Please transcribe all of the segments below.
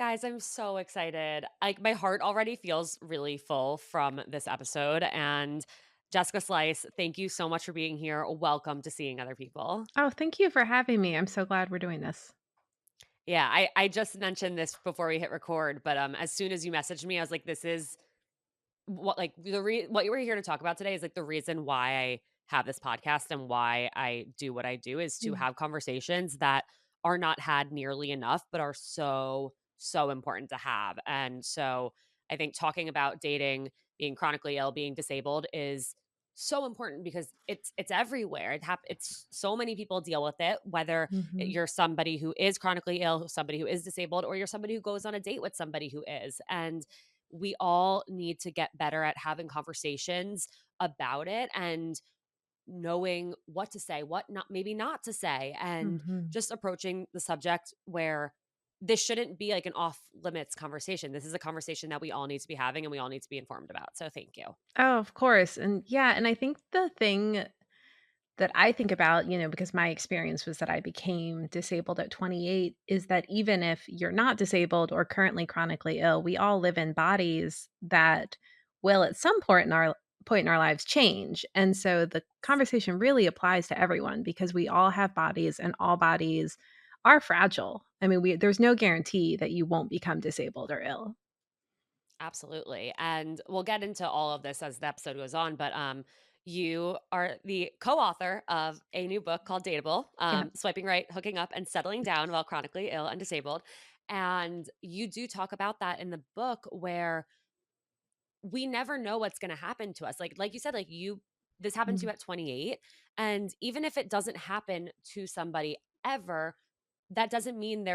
Guys, I'm so excited. Like my heart already feels really full from this episode. And Jessica Slice, thank you so much for being here. Welcome to Seeing Other People. Oh, thank you for having me. I'm so glad we're doing this. Yeah, I just mentioned this before we hit record, but as soon as you messaged me, I was like, this is what like what you were here to talk about today is like the reason why I have this podcast and why I do what I do is to Mm. have conversations that are not had nearly enough but are so important to have. And so I think talking about dating, being chronically ill, being disabled is so important because it's everywhere. It's so many people deal with it, whether Mhm. you're somebody who is chronically ill, somebody who is disabled, or you're somebody who goes on a date with somebody who is. And we all need to get better at having conversations about it and knowing what to say, what not, maybe not to say, and Mhm. just approaching the subject where this shouldn't be like an off limits conversation. This is a conversation that we all need to be having and we all need to be informed about. So thank you. Oh, of course. And yeah, and I think the thing that I think about, because my experience was that I became disabled at 28, is that even if you're not disabled or currently chronically ill, we all live in bodies that will at some point in our lives change. And so the conversation really applies to everyone because we all have bodies and all bodies are fragile. I mean, there's no guarantee that you won't become disabled or ill. Absolutely. And we'll get into all of this as the episode goes on, but you are the co-author of a new book called Dateable, Yeah. Swiping Right, Hooking Up, and Settling Down While Chronically Ill and Disabled. And you do talk about that in the book where we never know what's going to happen to us. Like you said, like you this happened to you Mm. at 28, and even if it doesn't happen to somebody ever, that doesn't mean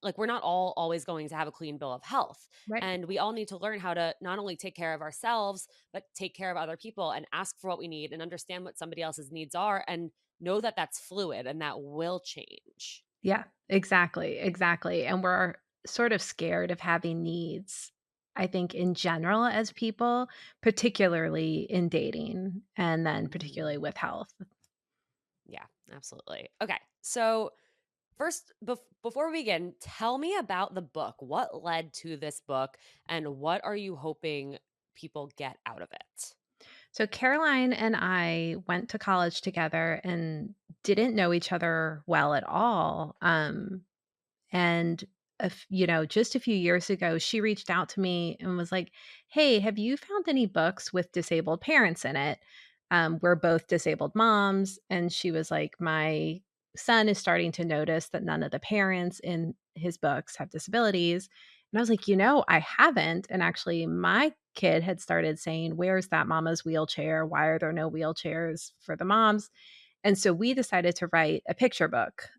like we're not all always going to have a clean bill of health. Right. And we all need to learn how to not only take care of ourselves, but take care of other people and ask for what we need and understand what somebody else's needs are and know that that's fluid and that will change. Yeah, exactly, exactly, and we're sort of scared of having needs, I think, in general as people, particularly in dating, and then Mhm. particularly with health. Yeah, absolutely. Okay. So first, before we begin, tell me about the book. What led to this book, and what are you hoping people get out of it? So Caroline and I went to college together and didn't know each other well at all, and just a few years ago, she reached out to me and was like, "Hey, have you found any books with disabled parents in it?" We're both disabled moms, and she was like, "My son is starting to notice that none of the parents in his books have disabilities." And I was like, I haven't. And actually, my kid had started saying, "Where's that mama's wheelchair? Why are there no wheelchairs for the moms?" And so we decided to write a picture book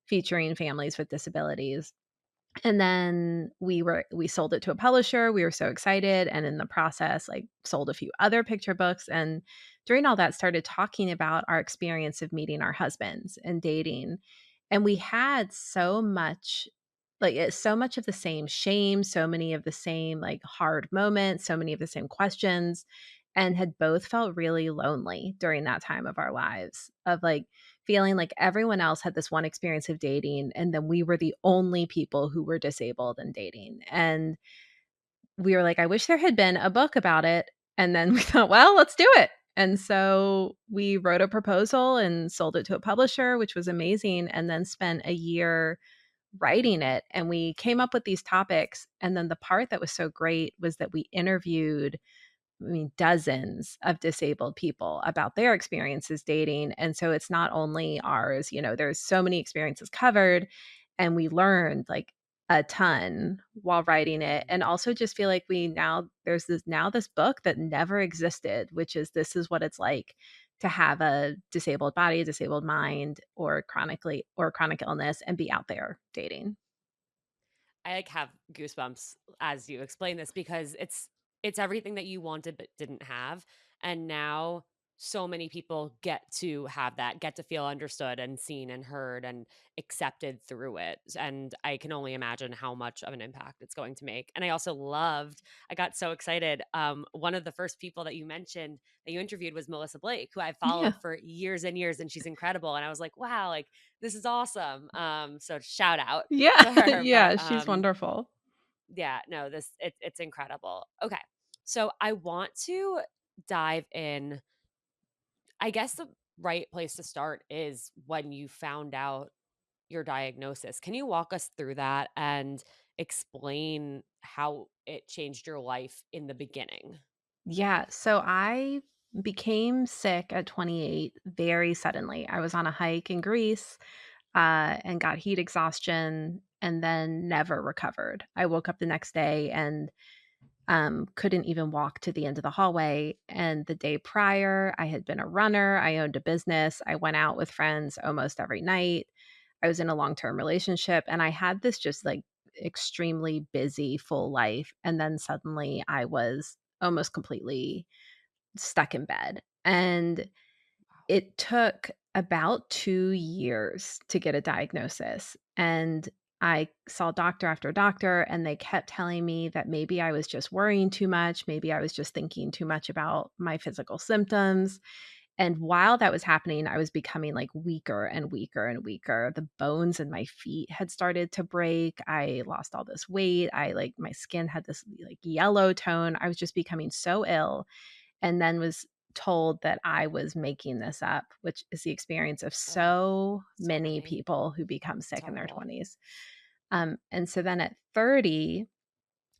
featuring families with disabilities. And then we sold it to a publisher. We were so excited, and in the process, like, sold a few other picture books, and during all that started talking about our experience of meeting our husbands and dating. And we had so much of the same shame, so many of the same, like, hard moments, so many of the same questions, and had both felt really lonely during that time of our lives, of, like, feeling like everyone else had this one experience of dating, and then we were the only people who were disabled and dating. And we were like, "I wish there had been a book about it." And then we thought, "Well, let's do it." And so we wrote a proposal and sold it to a publisher, which was amazing, and then spent a year writing it. And we came up with these topics. And then the part that was so great was that we interviewed, dozens of disabled people about their experiences dating. And so it's not only ours, there's so many experiences covered, and we learned like a ton while writing it. Mhm. And also just feel like there's this book that never existed, which is This Is What It's Like to Have a Disabled Body, disabled mind, or chronic illness and be out there dating. I like have goosebumps as you explain this because it's everything that you wanted but didn't have, and now so many people get to have that, get to feel understood and seen and heard and accepted through it. And I can only imagine how much of an impact it's going to make. And I also loved, I got so excited. One of the first people that you mentioned that you interviewed was Melissa Blake, who I've Yeah. followed for years and years, and she's incredible. And I was like, wow, like this is awesome. So shout out Yeah. to her. But Yeah, she's wonderful. yeah, no, it's incredible. Okay. So I want to dive in. I guess the right place to start is when you found out your diagnosis. Can you walk us through that and explain how it changed your life in the beginning? Yeah, so I became sick at 28 very suddenly. I was on a hike in Greece, and got heat exhaustion and then never recovered. I woke up the next day and couldn't even walk to the end of the hallway. And the day prior, I had been a runner. I owned a business. I went out with friends almost every night. I was in a long term relationship and I had this just like extremely busy, full life. And then suddenly I was almost completely stuck in bed. And it took about 2 years to get a diagnosis, and I saw doctor after doctor, and they kept telling me that maybe I was just worrying too much, maybe I was just thinking too much about my physical symptoms, and while that was happening, I was becoming, like, weaker and weaker and weaker. The bones in my feet had started to break, I lost all this weight, my skin had this, like, yellow tone, I was just becoming so ill, and then was told that I was making this up, which is the experience of Oh, so many sorry. people who become It's sick in their horrible. 20s. And so then at 30,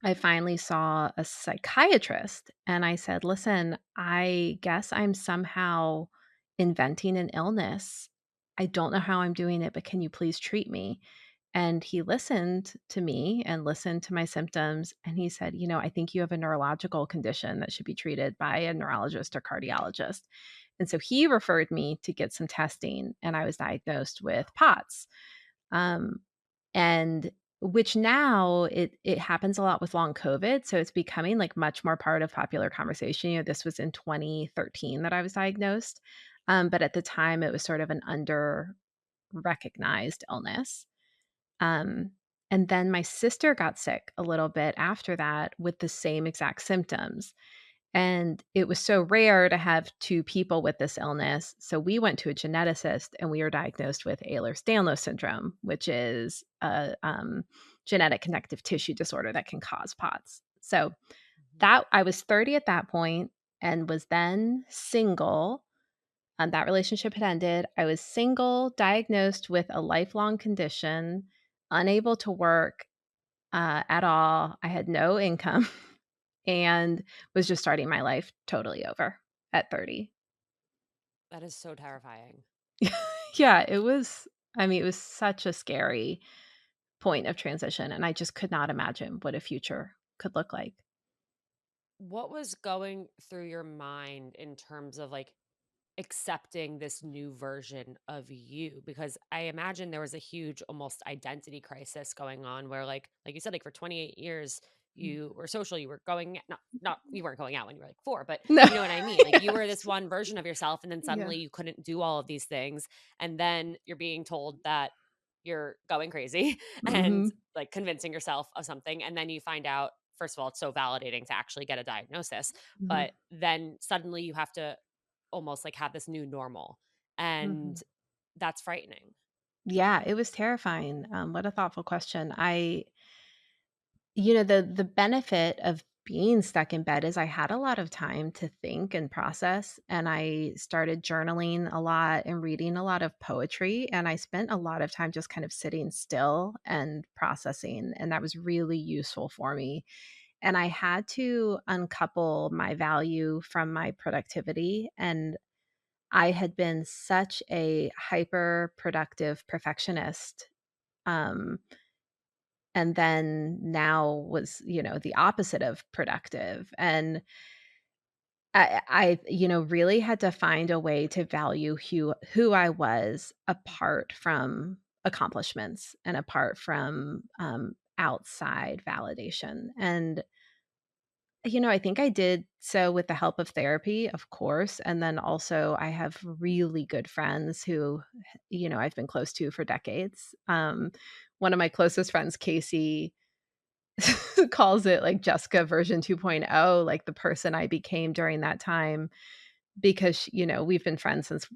I finally saw a psychiatrist and I said, "Listen, I guess I'm somehow inventing an illness. I don't know how I'm doing it, but can you please treat me?" And he listened to me and listened to my symptoms. And he said, I think you have a neurological condition that should be treated by a neurologist or cardiologist. And so he referred me to get some testing, and I was diagnosed with POTS. Um, and which now it happens a lot with long COVID, so it's becoming, like, much more part of popular conversation. This was in 2013 that I was diagnosed, but at the time, it was sort of an under-recognized illness. Um, and then my sister got sick a little bit after that with the same exact symptoms. And it was so rare to have 2 people with this illness, so we went to a geneticist and we were diagnosed with Ehlers-Danlos syndrome, which is a, genetic connective tissue disorder that can cause POTS. So Mhm. that I was 30 at that point and was then single, and that relationship had ended. I was single, diagnosed with a lifelong condition, unable to work, at all. I had no income and was just starting my life totally over at 30. That is so terrifying. Yeah, it was such a scary point of transition, and I just could not imagine what a future could look like. What was going through your mind in terms of like accepting this new version of you? Because I imagine there was a huge almost identity crisis going on where like you said, like for 28 years Mm. you were social, you were going not you weren't going out when you were like 4, but No. you know what I mean? Like you were this Yes. one version of yourself and then Yeah. suddenly you couldn't do all of these things and then you're being told that you're going crazy and Mhm. like convincing yourself of something and then you find out first of all it's so validating to actually get a diagnosis, Mhm. but then suddenly you have to almost like have this new normal, and Mhm. that's frightening. Yeah, it was terrifying. What a thoughtful question. The benefit of being stuck in bed is I had a lot of time to think and process, and I started journaling a lot and reading a lot of poetry, and I spent a lot of time just kind of sitting still and processing, and that was really useful for me. And I had to uncouple my value from my productivity, and I had been such a hyper productive perfectionist. Um, and then now was, the opposite of productive. And I really had to find a way to value who I was apart from accomplishments and apart from outside validation. And I think I did so with the help of therapy, of course, and then also I have really good friends who, I've been close to for decades. One of my closest friends, Casey, calls it like Jessica version 2.0, like the person I became during that time because, we've been friends since,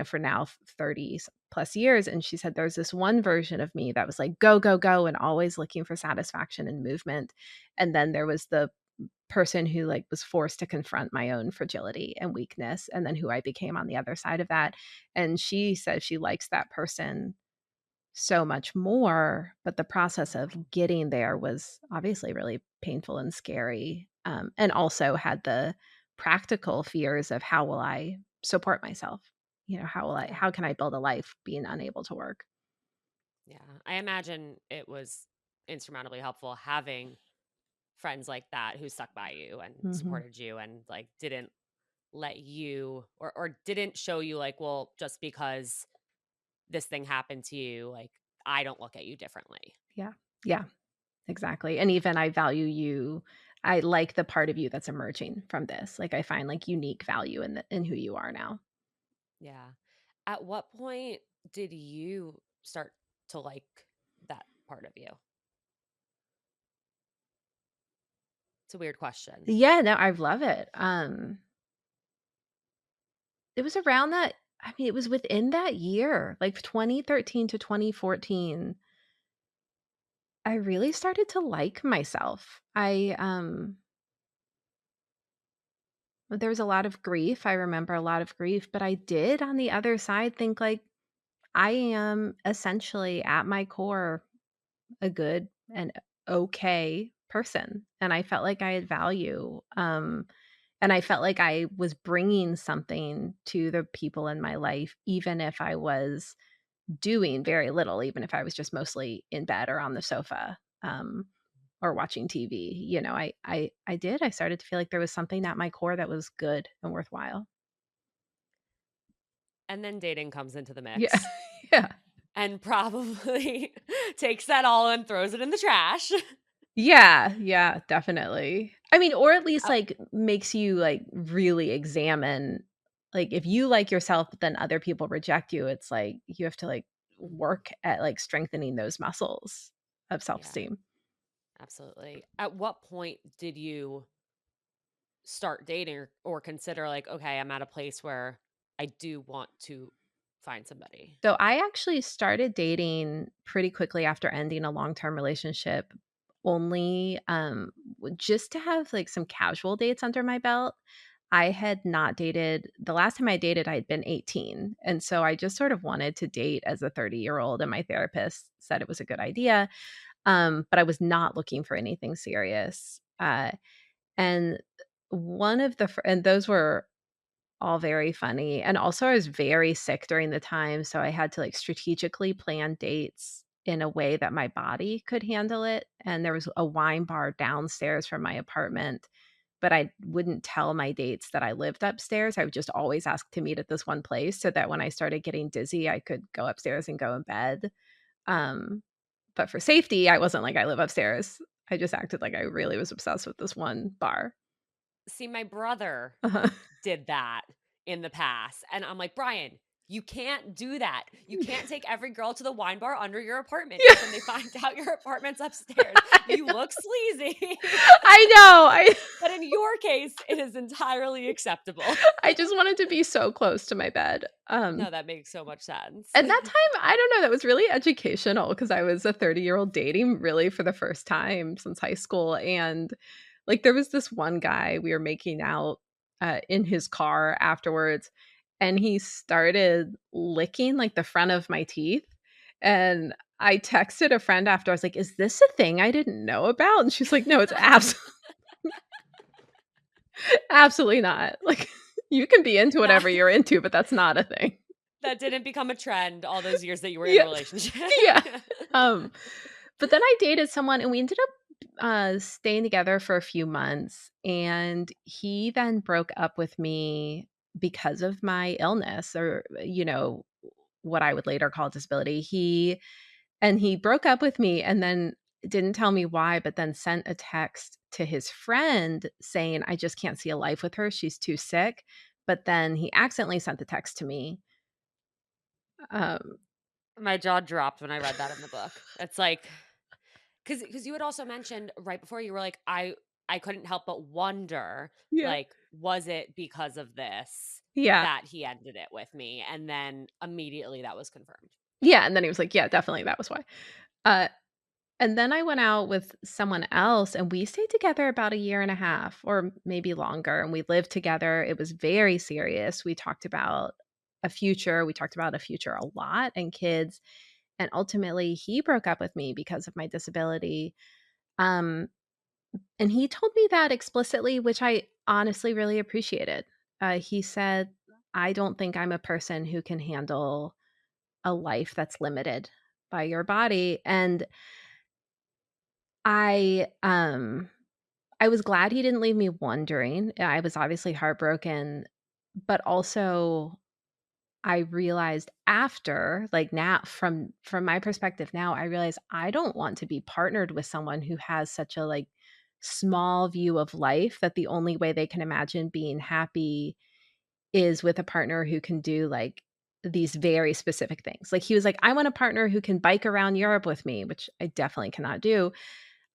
for now 30 plus years. And she said there's this one version of me that was like, go, go, go, and always looking for satisfaction and movement. And then there was the person who like was forced to confront my own fragility and weakness, and then who I became on the other side of that. And she says she likes that person so much more, but the process Wow. of getting there was obviously really painful and scary, and also had the practical fears of how will I support myself? Yeah. How can I build a life being unable to work? Yeah. I imagine it was insurmountably helpful having friends like that who stuck by you and Mhm. supported you and like didn't let you or didn't show you like, well, just because this thing happened to you, like I don't look at you differently. Yeah. Yeah, exactly, and even I value you. I like the part of you that's emerging from this, like, I find, like, unique value in who you are now. Yeah. At what point did you start to like that part of you? It's a weird question. Yeah, no, I love it. It was around that it was within that year, like 2013 to 2014, I really started to like myself. There was a lot of grief, I remember a lot of grief, but I did on the other side think, like, I am essentially at my core a good and okay person, and I felt like I had value, and I felt like I was bringing something to the people in my life, even if I was doing very little, even if I was just mostly in bed or on the sofa, or watching TV. I started to feel like there was something at my core that was good and worthwhile. And then dating comes into the Yeah. mix Yeah. and probably takes that all and throws it in the trash. Yeah, yeah, definitely. I mean, or at least, Uh, like, makes you, like, really examine, like, if you like yourself, but then other people reject you, it's like you have to, like, work at, like, strengthening those muscles of yeah, self-esteem. absolutely. At what point did you start dating or consider like, okay, I'm at a place where I do want to find somebody? So I actually started dating pretty quickly after ending a long-term relationship, only just to have like some casual dates under my belt. I had not dated the last time I dated, I had been 18. And so I just sort of wanted to date as a 30-year-old, and my therapist said it was a good idea. But I was not looking for anything serious. And and those were all very funny, and also I was very sick during the time, so I had to, like, strategically plan dates in a way that my body could handle it, and there was a wine bar downstairs from my apartment, but I wouldn't tell my dates that I lived upstairs. I would just always ask to meet at this one place so that when I started getting dizzy, I could go upstairs and go in bed. Um, but for safety, I wasn't like, "I live upstairs." I just acted like I really was obsessed with this one bar. See, my brother Uh-huh. did that in the past. And I'm like, Brian, you can't do that. You can't take every girl to the wine bar under your apartment Yeah. because then they find out your apartment's upstairs. I You know. look sleazy. I know, I But in your case, it is entirely acceptable. I just wanted to be so close to my bed, No, that makes so much sense. and that time, I don't know, that was really educational because I was a 30-year-old dating really for the first time since high school, and, like, there was this one guy we were making out, in his car afterwards, and he started licking, like, the front of my teeth, and I texted a friend after, I was like, "Is this a thing I didn't know about?" And she's like, "No, it's absolutely not. Like, you can be into Not whatever you're into, but that's not a thing." that didn't become a trend all those years that you were in a Yeah. relationship. Yeah. Um, but then I dated someone and we ended up, staying together for a few months, and he then broke up with me because of my illness or, what I would later call disability. He broke up with me, and then didn't tell me why, but then sent a text to his friend saying, "I just can't see a life with her, she's too sick." But then he accidentally sent the text to me. Um My jaw dropped when I read that in the book. It's like, because you had also mentioned right before, you were like, I couldn't help but wonder, Yeah. like, was it because of this Yeah. that he ended it with me? And then immediately that was confirmed. Yeah, and then he was like, "Yeah, definitely, that was why." Uh, and then I went out with someone else, and we stayed together about a year and a half or maybe longer, and we lived together. It was very serious. We talked about a future a lot and kids, and ultimately, he broke up with me because of my disability. Um, and he told me that explicitly, which I honestly really appreciated. He said, "I don't think I'm a person who can handle a life that's limited by your body." And I, um, I was glad he didn't leave me wondering. I was obviously heartbroken, but also I realized after, like now from my perspective now, I realize I don't want to be partnered with someone who has such a like small view of life that the only way they can imagine being happy is with a partner who can do like these very specific things. Like he was like, I want a partner who can bike around Europe with me, which I definitely cannot do.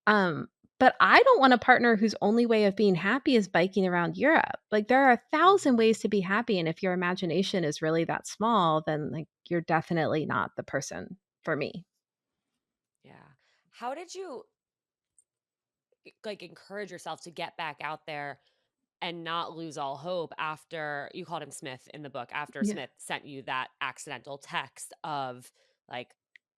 Um, but I don't want a partner whose only way of being happy is biking around Europe. Like there are 1,000 Mhm. ways to be happy, and if your imagination is really that small, then like you're definitely not the person for me. Yeah. How did you like encourage yourself to get back out there and not lose all hope after you called him Smith in the book, after Yeah. Smith sent you that accidental text of like,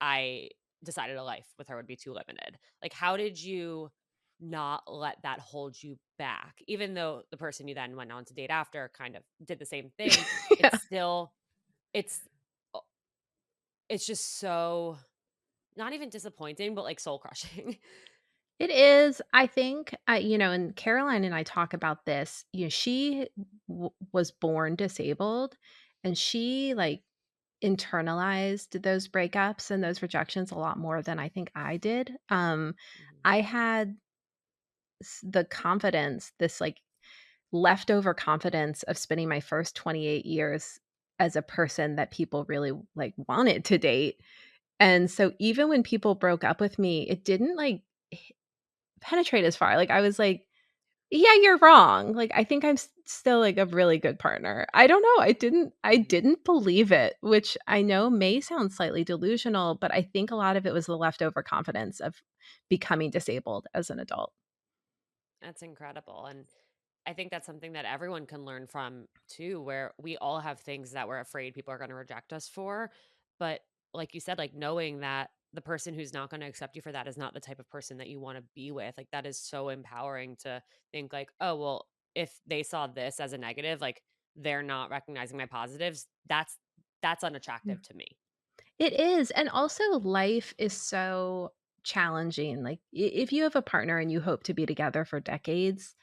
I decided a life with her would be too limited. Like, how did you not let that hold you back? Even though the person you then went on to date after kind of did the same thing, it's Yeah. still, it's, uh, it's just so not even disappointing, but like soul crushing. It is. I think, and Caroline and I talk about this. She was born disabled, and she like internalized those breakups and those rejections a lot more than I think I did. Mhm. I had the confidence, this like leftover confidence of spending my first 28 years as a person that people really like wanted to date. And so even when people broke up with me, it didn't like penetrate as far. Like I was like, yeah, you're wrong. Like I think I'm still like a really good partner. I don't know. I Mhm. didn't believe it, which I know may sound slightly delusional, but I think a lot of it was the leftover confidence of becoming disabled as an adult. That's incredible. And I think that's something that everyone can learn from too, where we all have things that we're afraid people are going to reject us for. But like you said, like knowing that the person who's not going to accept you for that is not the type of person that you want to be with, like that is so empowering to think, like, oh, well, if they saw this as a negative, like they're not recognizing my positives, that's unattractive to me. It is, and also life is so challenging, like, I if you have a partner and you hope to be together for decades,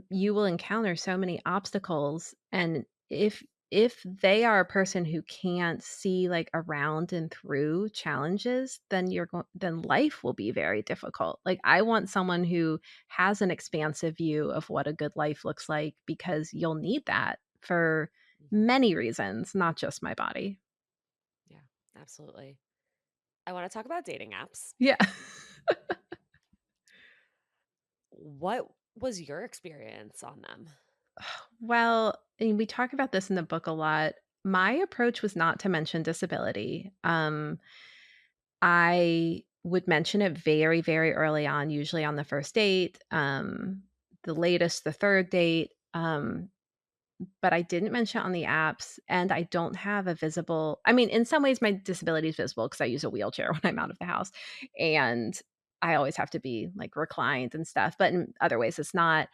you will encounter so many obstacles, and if they are a person who can't see, like, around and through challenges, then then life will be very difficult. Like, I want someone who has an expansive view of what a good life looks like because you'll need that for Mhm. many reasons, not just my body. Yeah, absolutely. I want to talk about dating apps. Yeah. What was your experience on them? Well, and we talk about this in the book a lot. My approach was not to mention disability. I would mention it very, very early on, usually on the first date, the latest, the third date. But I didn't mention it on the apps, and I don't have a visible. I mean, in some ways, my disability is visible because I use a wheelchair when I'm out of the house, and I always have to be like reclined and stuff. But in other ways, it's not.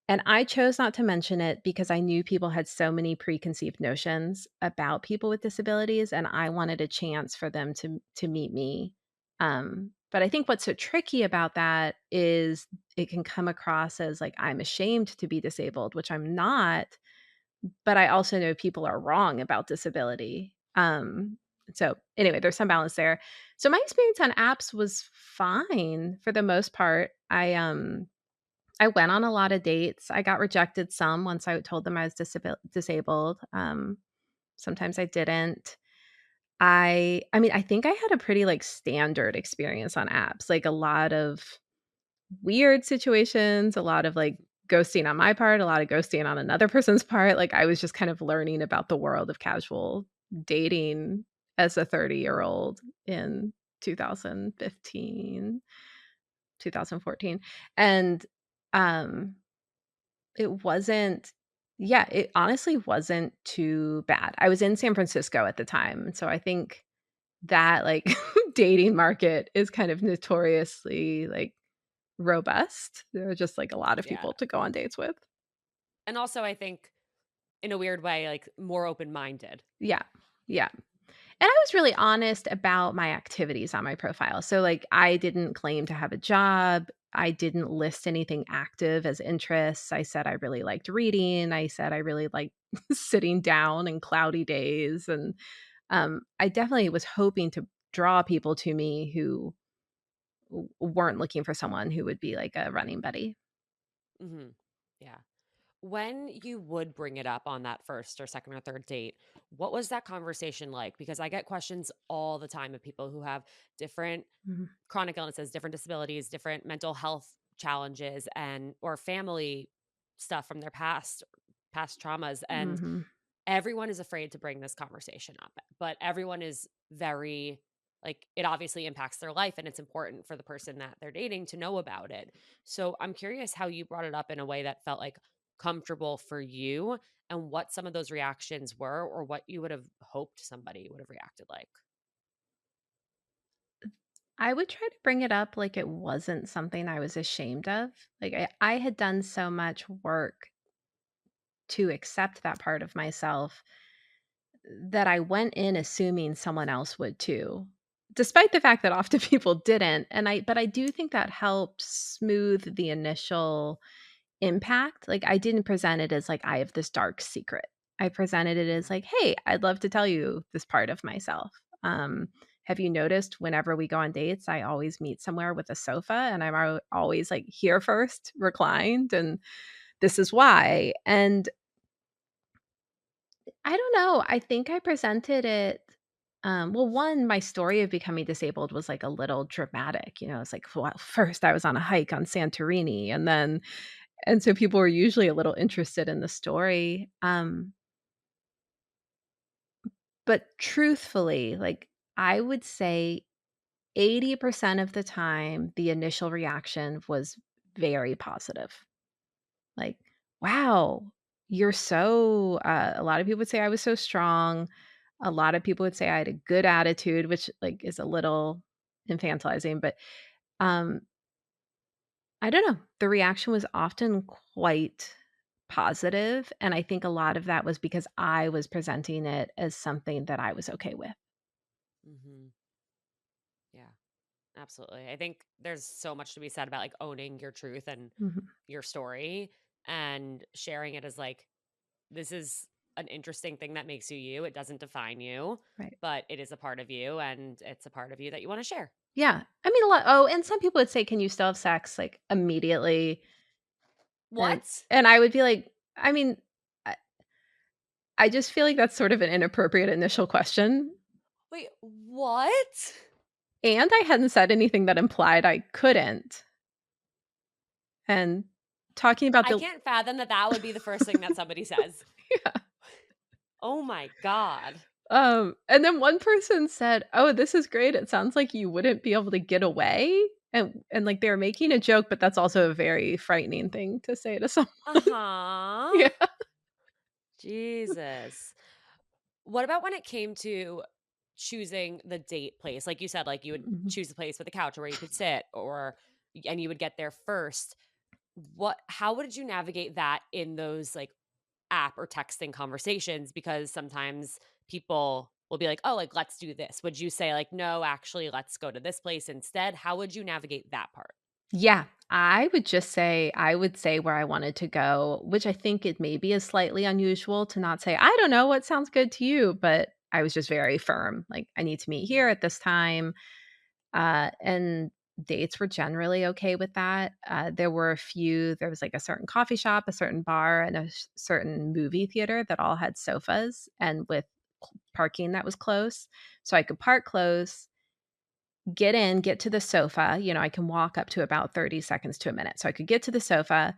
And I chose not to mention it because I knew people had so many preconceived notions about people with disabilities, and I wanted a chance for them to meet me. But I think what's so tricky about that is it can come across as like I'm ashamed to be disabled, which I'm not, but I also know people are wrong about disability. So, anyway, there's some balance there. So my experience on apps was fine for the most part. I went on a lot of dates. I got rejected some once I told them I was disabled. Sometimes I didn't. I mean, I think I had a pretty, like, standard experience on apps, like, a lot of weird situations, a lot of, like, ghosting on my part, a lot of ghosting on another person's part. Like, I was just kind of learning about the world of casual dating as a 30-year-old in 2015, 2014, and, um, it wasn't yeah, it honestly wasn't too bad. I was in San Francisco at the time, so I think that, like, dating market is kind of notoriously, like, robust. There are just, like, a lot of Yeah. people to go on dates with. And also, I think in a weird way, like, more open-minded. Yeah. Yeah. And I was really honest about my activities on my profile. So, like, I didn't claim to have a job. I didn't list anything active as interests. I said I really liked reading. I said I really liked sitting down in cloudy days. And I definitely was hoping to draw people to me who weren't looking for someone who would be like a running buddy. Mhm. Yeah. When you would bring it up on that first or second or third date, what was that conversation like? Because I get questions all the time of people who have different Mhm. chronic illnesses, different disabilities, different mental health challenges and or family stuff from their past traumas, and Mhm. everyone is afraid to bring this conversation up, but everyone is very like it obviously impacts their life and it's important for the person that they're dating to know about it. So I'm curious how you brought it up in a way that felt like comfortable for you and what some of those reactions were or what you would have hoped somebody would have reacted like. I would try to bring it up like it wasn't something I was ashamed of. Like, I had done so much work to accept that part of myself that I went in assuming someone else would too, despite the fact that often people didn't. But I do think that helped smooth the initial impact. Like, I didn't present it as like I have this dark secret. I presented it as like, "Hey, I'd love to tell you this part of myself." Have you noticed whenever we go on dates, I always meet somewhere with a sofa and I'm always like here first, reclined, and this is why. And I don't know, I think I presented it well, one, my story of becoming disabled was like a little dramatic. It's like, well, first I was on a hike on Santorini, and so people were usually a little interested in the story. But truthfully, like, I would say 80% of the time, the initial reaction was very positive. Like, "Wow, you're so" a lot of people would say I was so strong. A lot of people would say I had a good attitude, which, like, is a little infantilizing, but, um, I don't know. The reaction was often quite positive, and I think a lot of that was because I was presenting it as something that I was okay with. Mhm. Yeah, absolutely. I think there's so much to be said about like owning your truth and Mhm. your story and sharing it as like this is an interesting thing that makes you you. It doesn't define you, Right. but it is a part of you and it's a part of you that you want to share. Yeah. I mean, a lot and some people would say, "Can you still have sex?" Like, immediately, and What? I would be like, I mean, I I just feel like that's sort of an inappropriate initial question, Wait, what? and I hadn't said anything that implied I couldn't, and talking about I the can't fathom that that would be the first thing that somebody says. yeah. Oh my God. And then one person said, "Oh, this is great. It sounds like you wouldn't be able to get away." And, like, they were making a joke, but that's also a very frightening thing to say to someone. Uh huh. Yeah. Jesus. What about when it came to choosing the date place? Like you said, like you would Mhm. choose a place with a couch or where you could sit or and you would get there first. What how would you navigate that in those like app or texting conversations? Because sometimes people will be like, "Oh, like let's do this." Would you say like, "No, actually, let's go to this place instead?" How would you navigate that part? Yeah, I would say where I wanted to go, which I think it maybe is slightly unusual to not say, "I don't know what sounds good to you," but I was just very firm, like, "I need to meet here Mhm. at this time," and dates were generally okay with that. There was, like, a certain coffee shop, a certain bar, and a certain movie theater that all had sofas and with parking that was close, so I could park close, get in, get to the sofa. I can walk up to about 30 seconds to a minute, so I could get to the sofa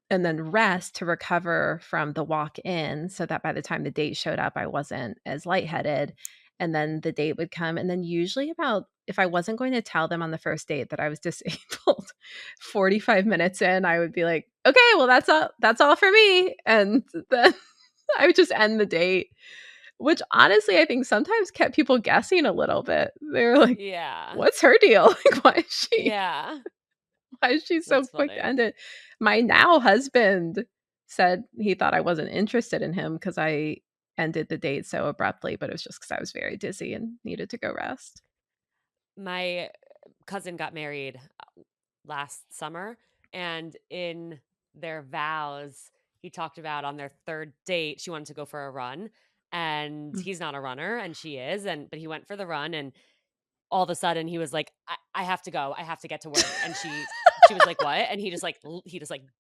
and then rest to recover from the walk in so that by the time the date showed up, I wasn't as lightheaded. And then the date would come. And then usually about if I wasn't going to tell them on the first date that I was disabled, 45 minutes in, I would be like, okay, well, that's all for me. And then I would just end the date, which honestly I think sometimes kept people guessing a little bit. They were like, Yeah. what's her deal? Like, Yeah. why is she so That's quick to funny. end it? My now husband said he thought I wasn't interested in him because I ended the date so abruptly, but it was just because I was very dizzy and needed to go rest. My cousin got married last summer, and in their vows, he talked about on their 3rd date, she wanted to go for a run, and Mm. he's not a runner, and she is, but he went for the run, and all of a sudden he was like, I have to go. I have to get to work." And she was like, "What?" And he just, like,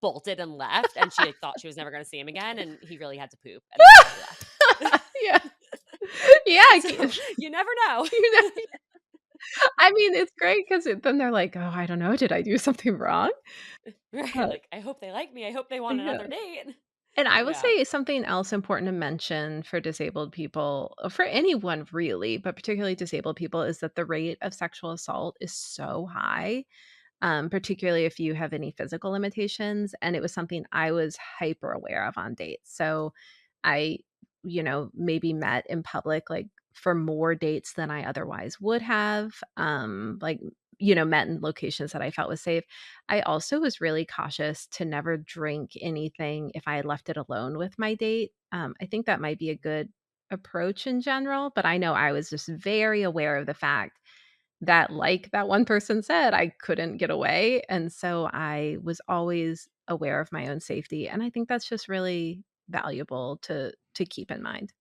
bolted and left, and she, like, thought she was never gonna see him again, and he really had to poop, and that's why he left. Yeah. Yeah, I So, can you never know. you know, I mean, it's great because then they're like, "Oh, I don't know, did I do something wrong?" Right, Uh, like, "I hope they like me. I hope they want yeah. another date." And I will Yeah. say something else important to mention for disabled people, for anyone really, but particularly disabled people, is that the rate of sexual assault is so high, particularly if you have any physical limitations. And it was something I was hyper aware of on dates. So I, maybe met in public like for more dates than I otherwise would have. Like, met in locations that I felt was safe. I also was really cautious to never drink anything if I had left it alone with my date. I think that might be a good approach in general, but I know I was just very aware of the fact that, like that one person said, I couldn't get away, and so I was always aware of my own safety, and I think that's just really valuable to keep in mind.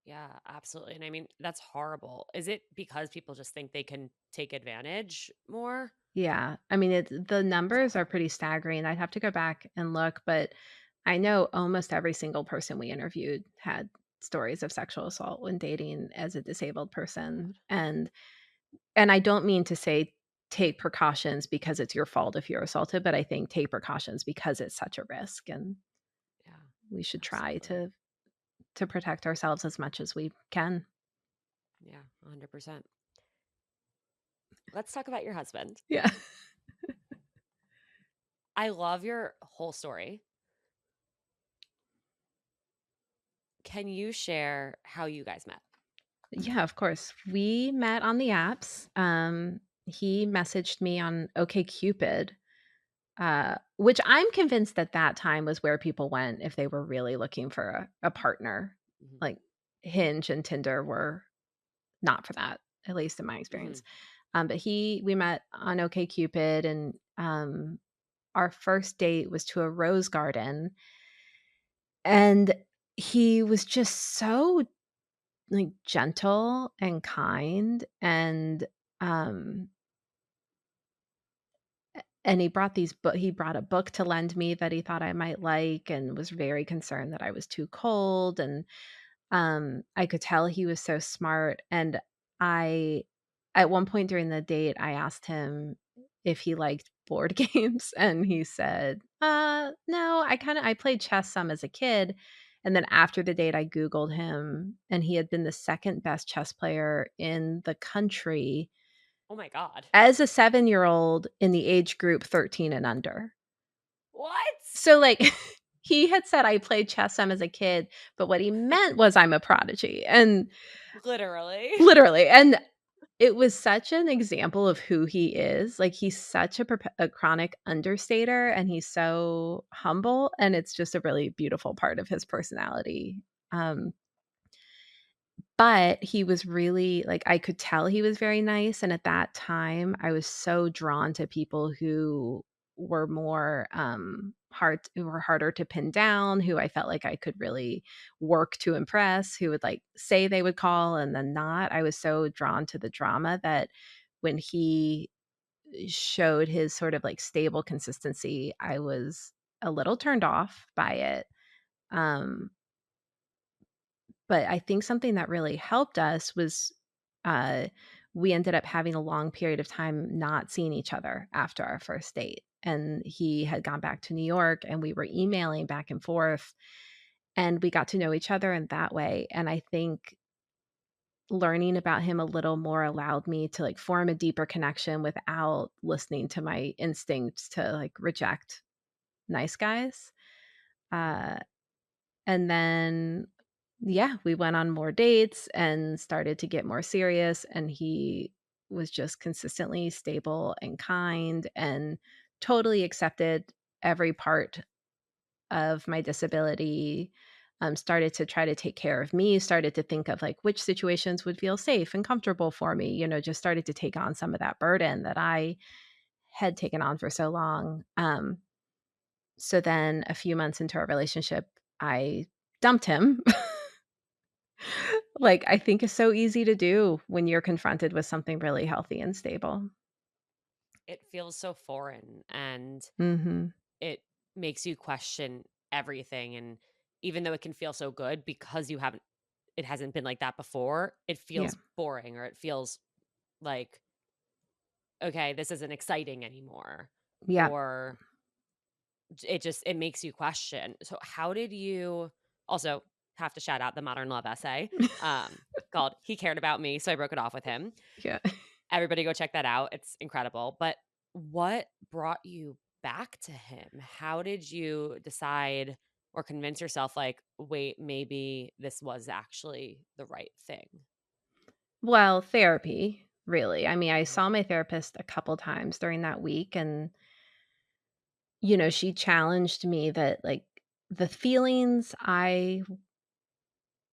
Yeah, absolutely, and I mean, that's horrible. Is it because people just think they can take advantage more? Yeah, I mean, the It's numbers are awful. pretty staggering. I'd have to go back and look, but I know almost every single person we interviewed had stories of sexual assault when dating as a disabled person, God. and I don't mean to say take precautions because it's your fault if you're assaulted, but I think take precautions because it's such a risk, and Yeah, we should try absolutely. to protect ourselves as much as we can. Yeah, 100%. Let's talk about your husband. Yeah. I love your whole story. Can you share how you guys met? Yeah, of course. We met on the apps. He messaged me on OkCupid, which I'm convinced at that time was where people went if they were really looking for a partner. Mhm. Like Hinge and Tinder were not for that, at least in my experience. Mhm. But we met on OkCupid, and our first date was to a rose garden, and he was just so like gentle and kind, um and he brought a book to lend me that he thought I might like and was very concerned that I was too cold, and I could tell he was so smart. And I at one point during the date I asked him if he liked board games, and he said, no, I played chess some as a kid." And then after the date I googled him, and he had been the second best chess player in the country Oh my god. as a 7-year-old in the age group 13 and under. What? So, like, he had said I played chess some as a kid, but what he meant was I'm a prodigy, and Literally. literally, and it was such an example of who he is. Like, he's such a chronic understater, and he's so humble, and it's just a really beautiful part of his personality. Um, but he was really like, I could tell he was very nice, and at that time, I was so drawn to people who were more, who were harder to pin down, who I felt like I could really work to impress, who would, like, say they would call and then not. I was so drawn to the drama that when he showed his sort of, like, stable consistency, I was a little turned off by it. Um, but I think something that really helped us was, uh, we ended up having a long period of time not seeing each other after our first date, and he had gone back to New York, and we were emailing back and forth, and we got to know each other in that way, and I think learning about him a little more allowed me to, like, form a deeper connection without listening to my instincts to, like, reject nice guys. Uh, and then, yeah, we went on more dates and started to get more serious, and he was just consistently stable and kind and totally accepted every part of my disability, started to try to take care of me, started to think of, like, which situations would feel safe and comfortable for me, just started to take on some of that burden that I had taken on for so long. So then a few months into our relationship, I dumped him. Like, I think is so easy to do when you're confronted with something really healthy and stable. It feels so foreign, and Mhm. it makes you question everything, and even though it can feel so good because it hasn't been like that before, it Yeah. feels boring, or it feels like, "Okay, this isn't exciting anymore," Yeah. or it makes you question. So how did you also have to shout out the modern love essay, um, called "He Cared About Me, So I Broke It Off with Him." Yeah. Everybody go check that out. It's incredible. But what brought you back to him? How did you decide or convince yourself, like, wait, maybe this was actually the right thing? Well, therapy, really. I mean, I Mhm. saw my therapist a couple times during that week, and she challenged me that, like, the feelings I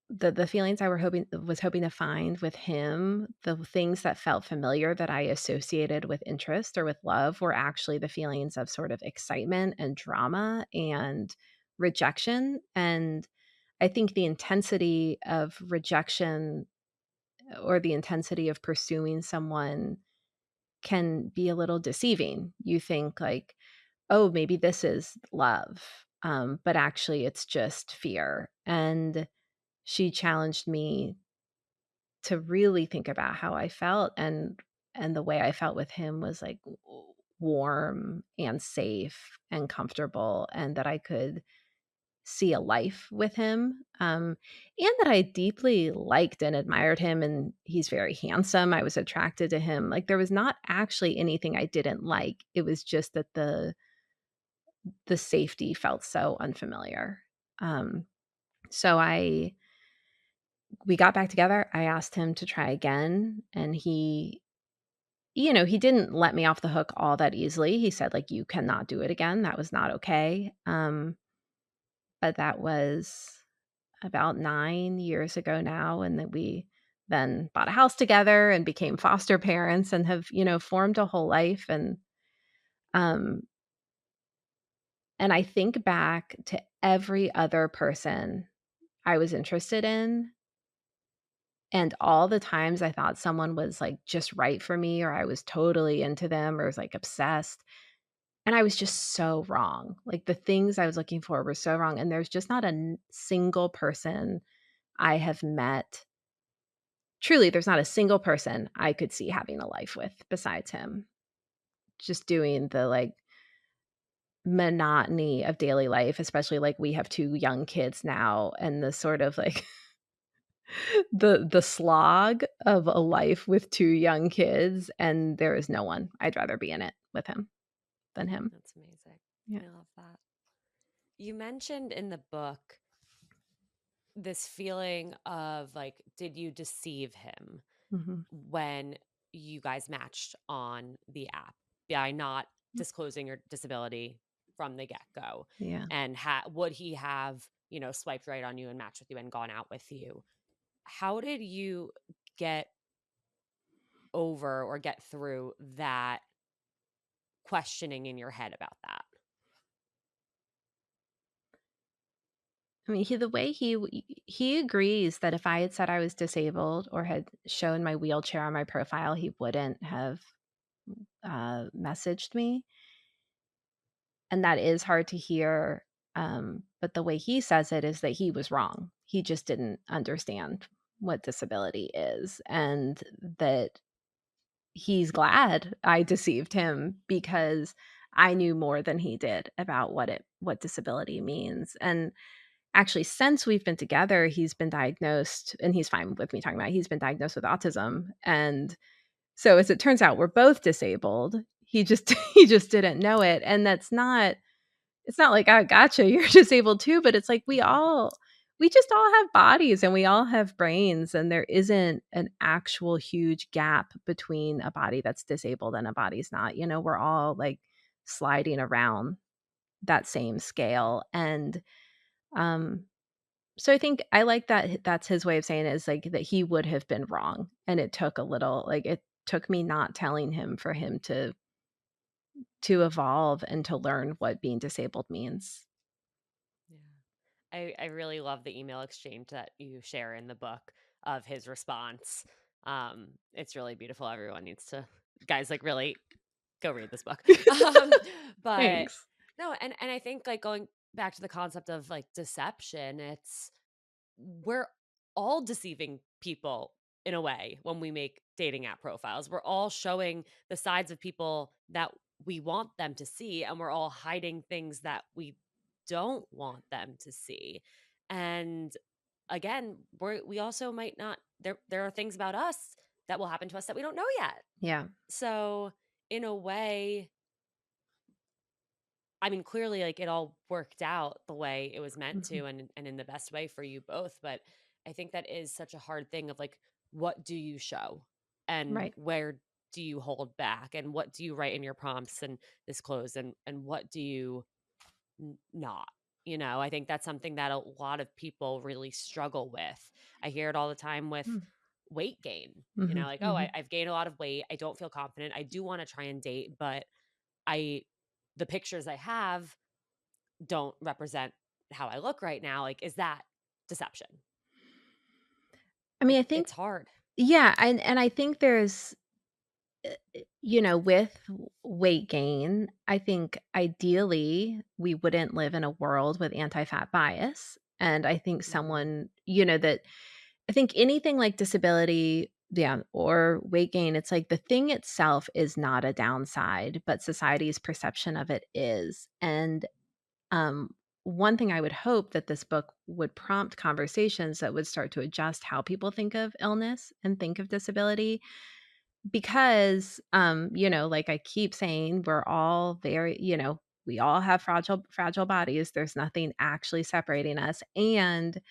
the feelings I were hoping to find with him, the things that felt familiar that I associated with interest or with love were actually the feelings of sort of excitement and drama and rejection. And I think the intensity of rejection or the intensity of pursuing someone can be a little deceiving. You think like, "Oh, maybe this is love," but actually it's just fear. And she challenged me to really think about how I felt, and the way I felt with him was, like, warm and safe and comfortable, and that I could see a life with him, and that I deeply liked and admired him, and he's very handsome. I was attracted to him. Like, there was not actually anything I didn't like. It was just that the safety felt so unfamiliar. Um, so we got back together. I asked him to try again, and he didn't let me off the hook all that easily. He said, like, "You cannot do it again. That was not okay." But that was about 9 years ago now, and that we then bought a house together and became foster parents and have, formed a whole life, um, and I think back to every other person I was interested in, and all the times I thought someone was, like, just right for me, or I was totally into them or was, like, obsessed, and I was just so wrong. Like, the things I was looking for were so wrong, and there's just not a single person I have met. Truly, there's not a single person I could see having a life with besides him. Just doing the, like, monotony of daily life, especially, like, we have 2 young kids now, and the sort of, like, the slog of a life with 2 young kids, and there is no one I'd rather be in it with him than him. That's amazing. Yeah. I love that. You mentioned in the book this feeling of, like, did you deceive him Mhm. when you guys matched on the app by not disclosing your disability from the get-go? Yeah. And would he have, swiped right on you and matched with you and gone out with you? How did you get over or get through that questioning in your head about that? I mean, he the way he agrees that if I had said I was disabled or had shown my wheelchair on my profile, he wouldn't have, messaged me, and that is hard to hear, but the way he says it is that he was wrong. He just didn't understand what disability is, and that he's glad I deceived him because I knew more than he did about what disability means, and actually, since we've been together, he's been diagnosed and he's fine with me talking about it, he's been diagnosed with autism, and so as it turns out, we're both disabled. He just he just didn't know it, and that's not it's not like, "I gotcha, you're disabled too," but it's like we just all have bodies and we all have brains, and there isn't an actual huge gap between a body that's disabled and a body's not, we're all, like, sliding around that same scale, and, um so I think I like that that's his way of saying it is, like, that he would have been wrong, and it took a little it took me not telling him for him to evolve and to learn what being disabled means. Yeah. I really love the email exchange that you share in the book of his response. It's really beautiful. Everyone needs to guys, like, really go read this book. Um, but Thanks. no, and I think, like, going back to the concept of, like, deception, it's we're all deceiving people in a way when we make dating app profiles. We're all showing the sides of people that we want them to see, and we're all hiding things that we don't want them to see. And again, we also might not there are things about us that will happen to us that we don't know yet. Yeah. So, in a way, I mean, clearly, like, it all worked out the way it was meant Mhm. to, and in the best way for you both, but I think that is such a hard thing of, like, what do you show? And Right. where do you hold back? And what do you write in your prompts and disclose? And what do you not? I think that's something that a lot of people really struggle with. I hear it all the time with Mm. weight gain, Mhm, like, oh, mhm. I've gained a lot of weight. I don't feel confident. I do want to try and date, but I, the pictures I have don't represent how I look right now. Like, is that deception? I mean, I think It's hard. yeah, and I think there's with weight gain, I think ideally we wouldn't live in a world with anti-fat bias. And I think Mhm. someone, that I think anything like disability, yeah, or weight gain, it's like the thing itself is not a downside, but society's perception of it is. And um, one thing I would hope that this book would prompt conversations that would start to adjust how people think of illness and think of disability because, like I keep saying, we're all very, we all have fragile bodies. There's nothing actually separating us. And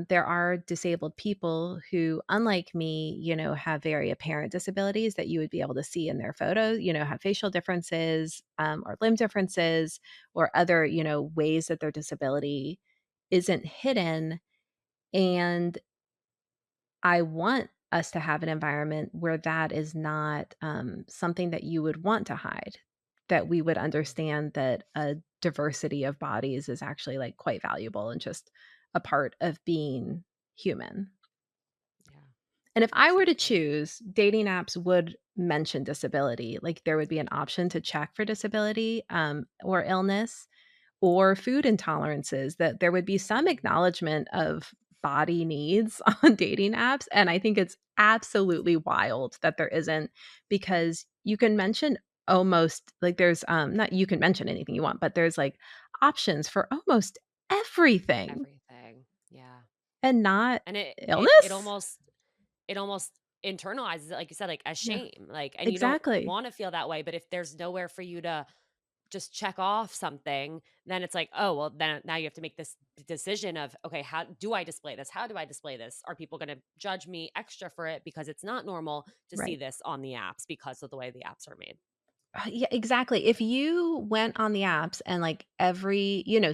there are disabled people who, unlike me, have very apparent disabilities that you would be able to see in their photos, have facial differences or limb differences or other, ways that their disability isn't hidden. And I want us to have an environment where that is not, something that you would want to hide, that we would understand that a diversity of bodies is actually, like, quite valuable and just a part of being human. Yeah, And if I so were to true. choose, dating apps would mention disability, like, there would be an option to check for disability, or illness, or food intolerances, that there would be some Mhm. acknowledgement of body needs on dating apps, and I think it's absolutely wild that there isn't, because you can mention almost like, there's, not you can mention anything you want, but there's, like, options for almost everything Everything. Yeah. and not And it illness? almost internalizes it, like you said, like, as Yeah, shame. Like, and you don't exactly. want to feel that way, but if there's nowhere for you to just check off something, then it's like, oh, well, then now you have to make this decision of, okay, how do I display this? How do I display this? Are people going to judge me extra for it because it's not normal to see Right. this on the apps because of the way the apps are made? Yeah, exactly. If you went on the apps and, like,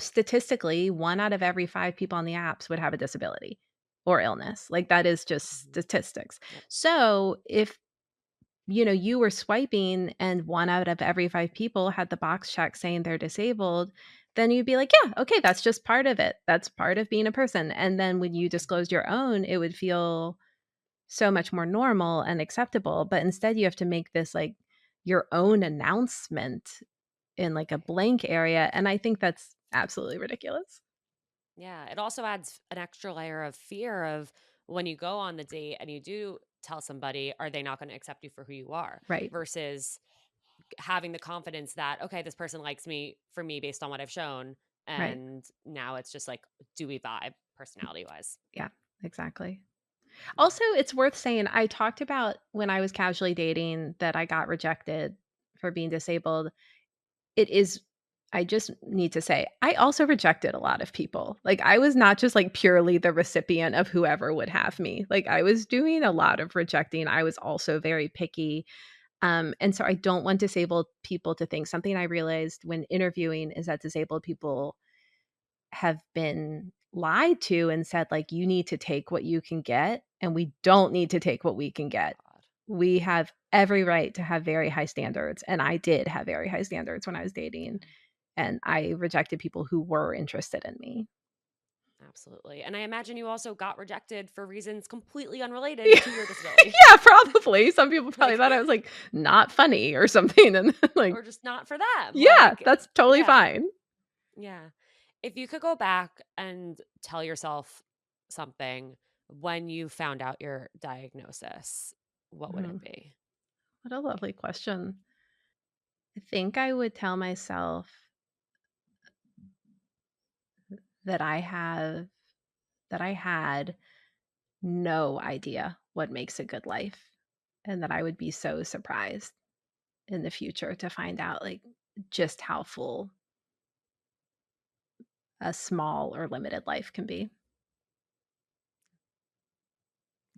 statistically, 1 out of every 5 people on the apps would have a disability or illness. Like, that is just Mhm. statistics. Yep. So, if you were swiping and 1 out of every 5 people had the box check saying they're disabled, then you'd be like, "Yeah, okay, that's just part of it. That's part of being a person." And then when you Mhm. disclosed your own, it would feel so much more normal and acceptable, but instead you have to make this, like, your own announcement in, like, a Right. blank area, and I think that's absolutely ridiculous. Yeah, it also adds an extra layer of fear of when you go on the date and you do tell somebody, are they not going to accept you for who you are? Right, Versus having the confidence that, okay, this person likes me for me based on what I've shown. right. And now it's just like, do we vibe personality wise? Yeah, exactly. Yeah. Also, it's worth saying I talked about when I was casually dating that I got rejected for being disabled. It is I just need to say, I also rejected a lot of people. Like, I was not just, like, purely the recipient of whoever would have me. Like, I was doing a lot of rejecting. I was also very picky. And so I don't want disabled people to think something I realized when interviewing is that disabled people have been lied to and said, like, "You need to take what you can get, and we don't need to take what we can get. God. We have every right to have very high standards," and I did have very high standards when I was Yeah, dating, and I rejected people who were interested in me. absolutely. And I imagine you also got rejected for reasons completely unrelated Yeah. to your disability. Yeah, probably. Some people probably Like, thought I was, like, not funny or something, and then, like or just not for them. yeah, Like, that's totally yeah, fine. yeah. If you could go back and tell yourself something when you found out your diagnosis, what would it Mhm. be? What a lovely question. I think I would tell myself that I had no idea what makes a good life, and that I would be so surprised in the future to find out, like, just how full a small or limited life can be.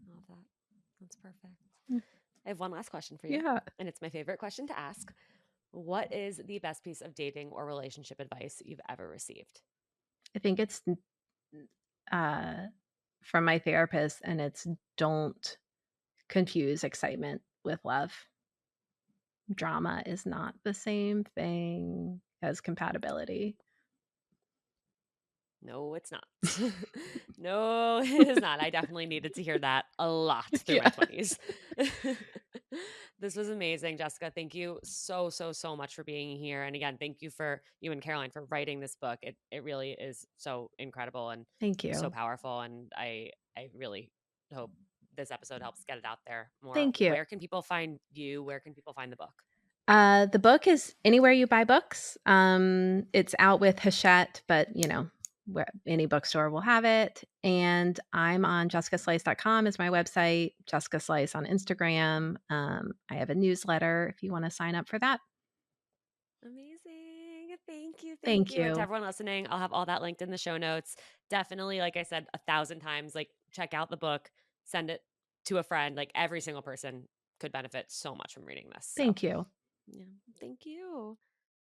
Love that. That's perfect. Mm, I have one last question for you, yeah. and it's my favorite question to ask. What is the best piece of dating or relationship advice you've ever received? I think it's, uh, from my therapist, and it's don't confuse excitement with love. Drama is not the same thing as compatibility. No, it's not. No, it is not. I definitely needed to hear that a lot through my Yeah. 20s. This was amazing, Jessica. Thank you so, so, so much for being here. And again, thank you for you and Caroline for writing this book. It really is so incredible and Thank so you. powerful. And I really hope this episode helps get it out there more. Thank you. Where can people find you? Where can people find the book? The book is anywhere you buy books. It's out with Hachette, but where any bookstore will have it. And I'm on jessicaslice.com is my website, Jessica Slice on Instagram. I have a newsletter if you want to sign up for that. Amazing. Thank you. Thank Thank you. And to you. everyone listening, I'll have all that linked in the show notes. Definitely, like I said 1,000 times, like check out the book, send it to a friend. Like every single person could benefit so much from reading this. So, Thank you. yeah, thank you.